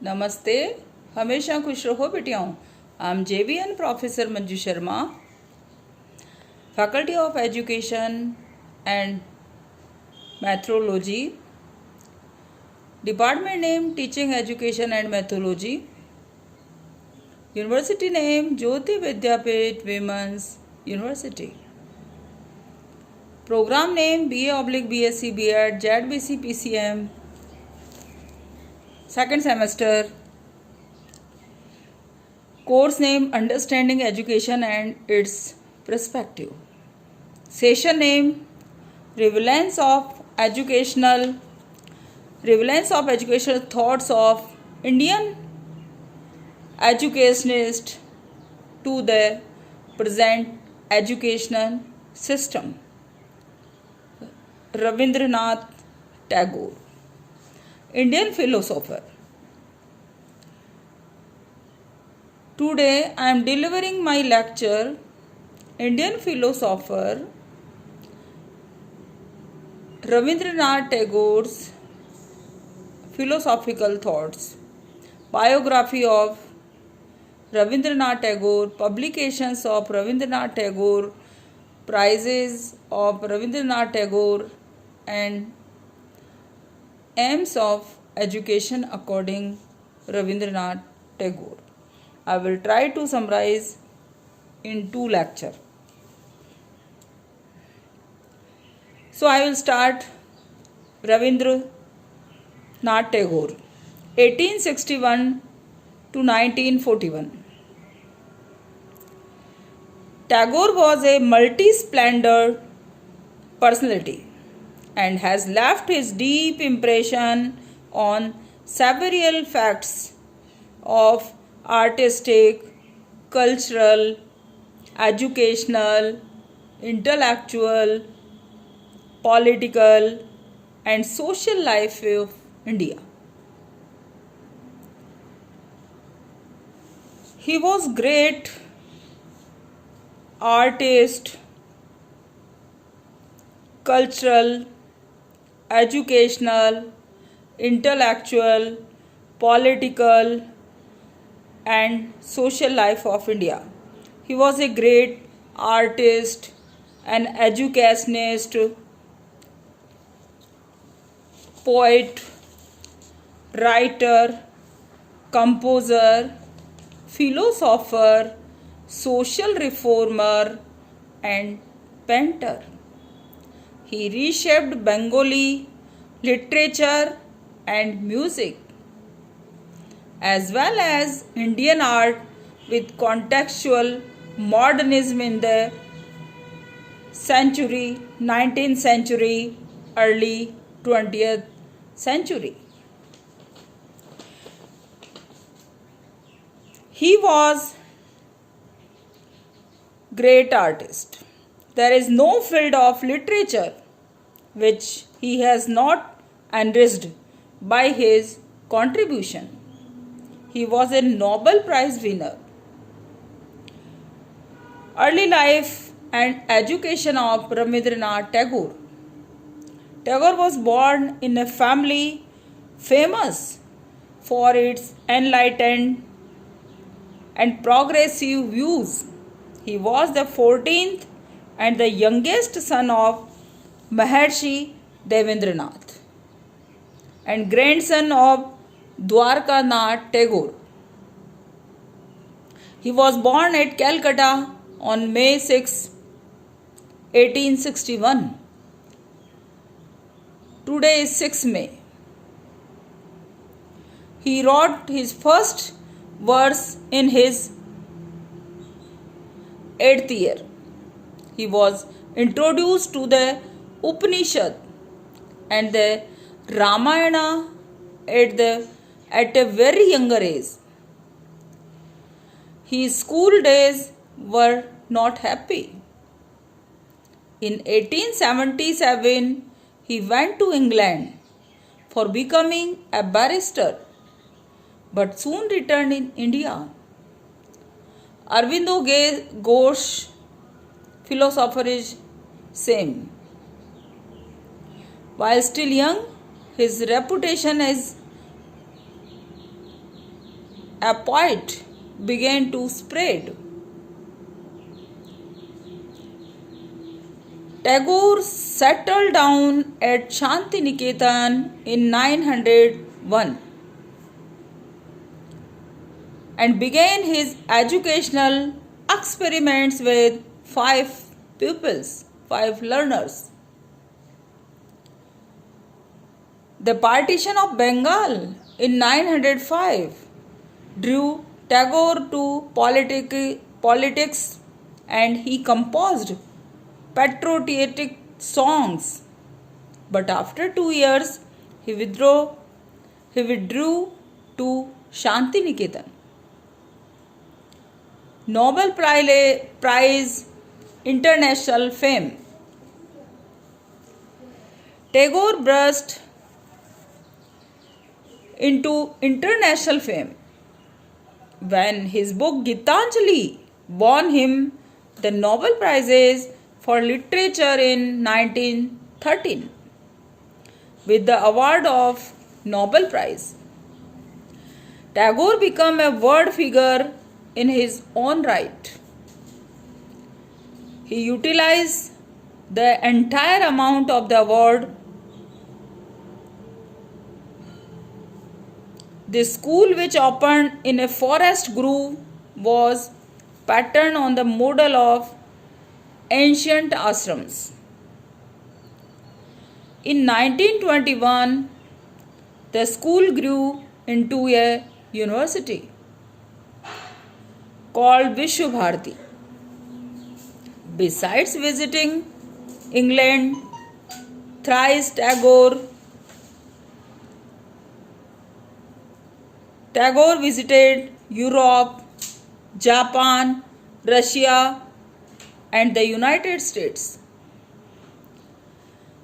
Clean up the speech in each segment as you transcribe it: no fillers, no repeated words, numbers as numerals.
नमस्ते, हमेशा खुश रहो बेटियों। I am JVN professor Manju Sharma, faculty of education and methodology, department name teaching education and methodology, university name Jyoti Vidyapeeth women's university, programme name BA/BSc B.Ed ZBC PCM second semester, course name Understanding Education and its Perspective, session name Relevance of Educational Thoughts of Indian Educationists to the Present Educational System, Rabindranath Tagore, Indian philosopher. Today I am delivering my lecture, Indian philosopher Rabindranath Tagore's Philosophical Thoughts, biography of Rabindranath Tagore, publications of Rabindranath Tagore, prizes of Rabindranath Tagore, and aims of education according Rabindranath Tagore. I will try to summarize in 2 lectures. So I will start Rabindranath Tagore, 1861 to 1941. Tagore was a multi-splendid personality and has left his deep impression on several facts of artistic, cultural, educational, intellectual, political, and social life of India. He was great artist, cultural, educational, intellectual, political, and social life of India. He was a great artist, an educationist, poet, writer, composer, philosopher, social reformer, and painter. He reshaped Bengali literature and music, as well as Indian art with contextual modernism in the 19th century, early 20th century. He was great artist. There is no field of literature which he has not enriched by his contribution. He was a Nobel Prize winner. Early life and education of Rabindranath Tagore. Tagore was born in a family famous for its enlightened and progressive views. He was the 14th and the youngest son of Maharshi Devendranath and grandson of Dwarkanath Tagore. He was born at Calcutta on May 6, 1861. Today is 6 May. He wrote his first verse in his 8th year. He was introduced to the Upanishad and the Ramayana at a very younger age. His school days were not happy. In 1877, he went to England for becoming a barrister, but soon returned in India. Arvindo Ghosh, philosopher, is same. While still young, his reputation as a poet began to spread. Tagore settled down at Shantiniketan in 901 and began his educational experiments with 5 pupils, 5 learners. The partition of Bengal in 905 drew Tagore to politics and he composed patriotic songs. But after 2 years, he withdrew to Shantiniketan. Nobel Prize International Fame. Tagore burst into international fame when his book Gitanjali won him the Nobel Prizes for Literature in 1913 with the award of Nobel Prize. Tagore became a world figure in his own right. He utilized the entire amount of the award. The school, which opened in a forest grove, was patterned on the model of ancient ashrams. In 1921, the school grew into a university called Vishwabharati. Besides visiting England thrice, Tagore visited Europe, Japan, Russia, and the United States.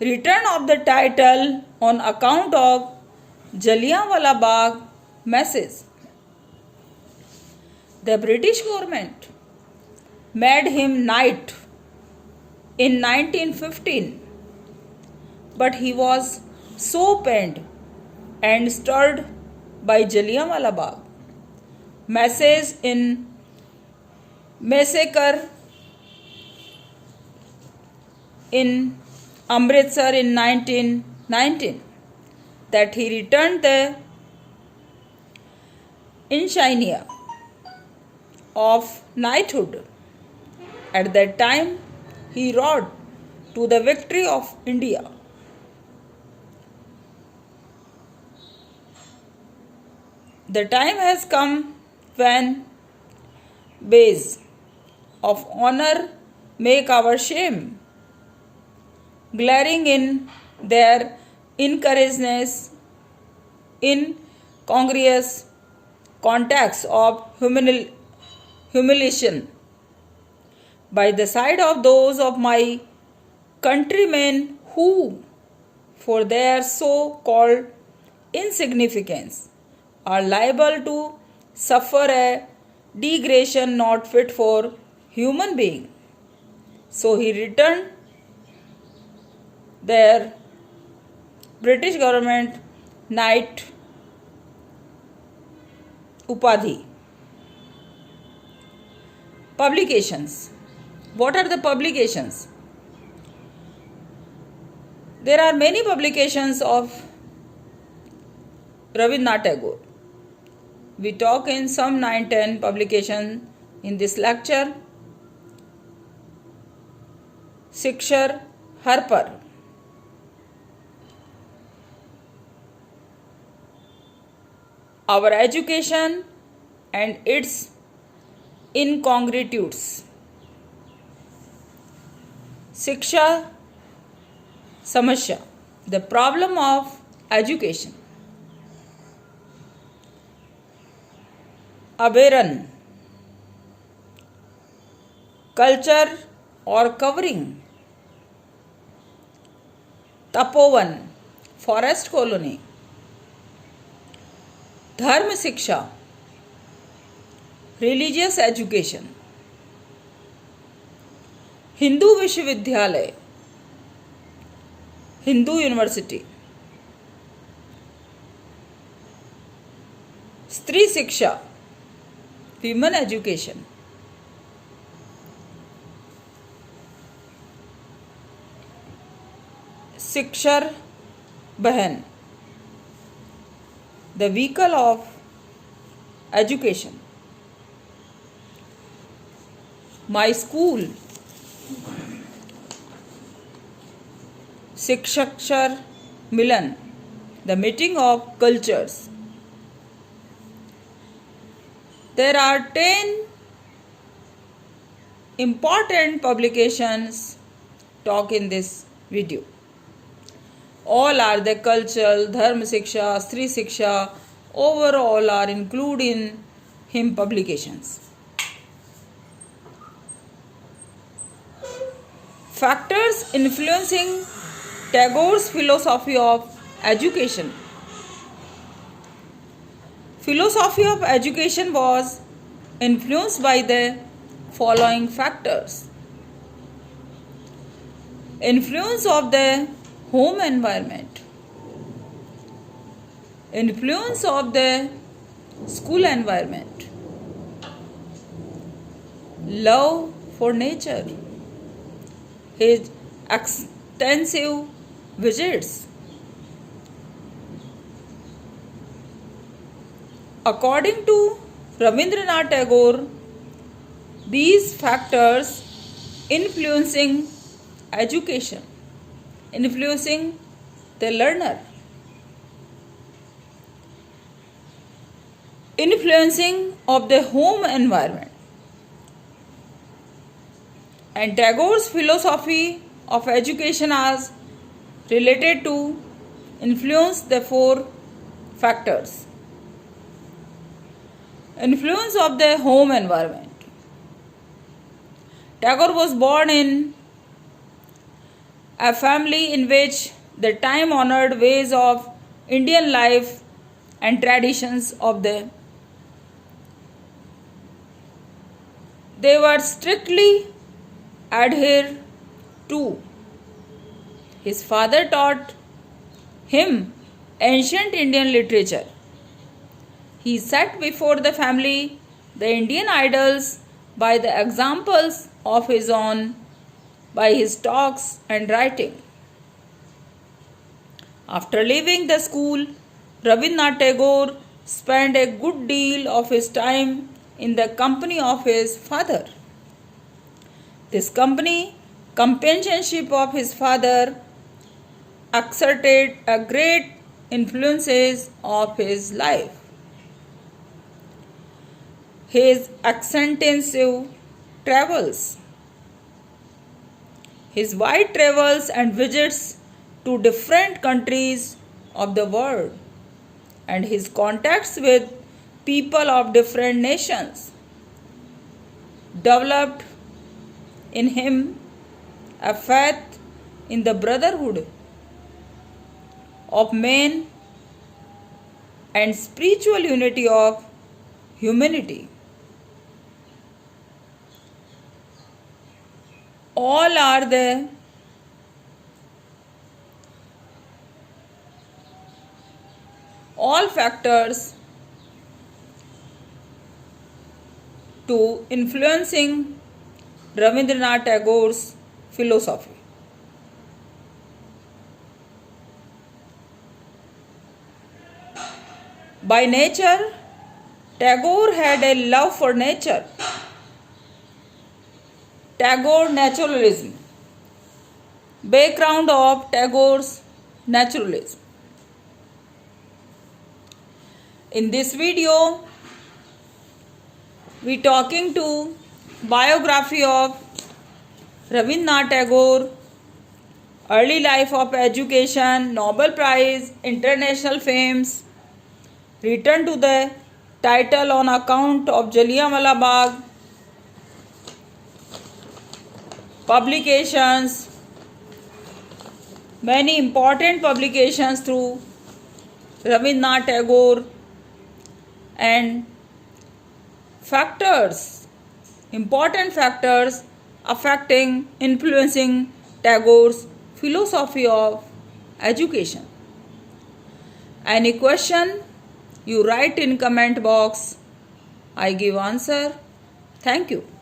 Return of the title on account of Jallianwala Bagh massacre. The British government made him knight in 1915, but he was so pained and stirred by Jallianwala Bagh massacre in Amritsar in 1919 that he returned the insignia of knighthood. At that time, he rode to the victory of India. The time has come when badges of honor make our shame, glaring in their incongruous contacts of humiliation by the side of those of my countrymen who, for their so-called insignificance, are liable to suffer a degradation not fit for human being. So he returned their British government knight Upadhi. Publications. What are the publications? There are many publications of Rabindranath Tagore. We talk in some 9-10 publications in this lecture. Shiksha Harper. Our education and its incongruities. Shiksha Samasya. The problem of education. Aberran. Culture or covering. Tapovan. Forest colony. Dharma Shiksha. Religious education. Hindu Vishwavidyalaya. Hindu University. Stri Shiksha. human education. Sikshar Bahan, the vehicle of education. My school, Sikshar Milan, the meeting of cultures. There are 10 important publications talk in this video. All are the cultural, Dharma Siksha, Stri Siksha, overall are included in him publications. Factors influencing Tagore's philosophy of education. Philosophy of education was influenced by the following factors. Influence of the home environment, influence of the school environment, love for nature, his extensive visits. According to Rabindranath Tagore, these factors influencing education, influencing the learner, influencing of the home environment. And Tagore's philosophy of education is related to influence the 4 factors. Influence of the home environment. Tagore was born in a family in which the time-honored ways of Indian life and traditions of they were strictly adhered to. His father taught him ancient Indian literature. He set before the family the Indian idols by the examples of his own, by his talks and writing. After leaving the school, Rabindranath Tagore spent a good deal of his time in the company of his father. This companionship of his father exerted a great influences of his life. His extensive travels, his wide travels and visits to different countries of the world, and his contacts with people of different nations developed in him a faith in the brotherhood of men and spiritual unity of humanity. All are the all factors to influencing Rabindranath Tagore's philosophy. By nature, Tagore had a love for nature. Tagore naturalism. Background of Tagore's naturalism. In this video, we talking to biography of Rabindranath Tagore, early life of education, Nobel Prize, international fames, return to the title on account of Jallianwala Bagh, publications, many important publications through Rabindranath Tagore, and factors, important factors affecting, influencing Tagore's philosophy of education. Any question, you write in comment box. I give answer. Thank you.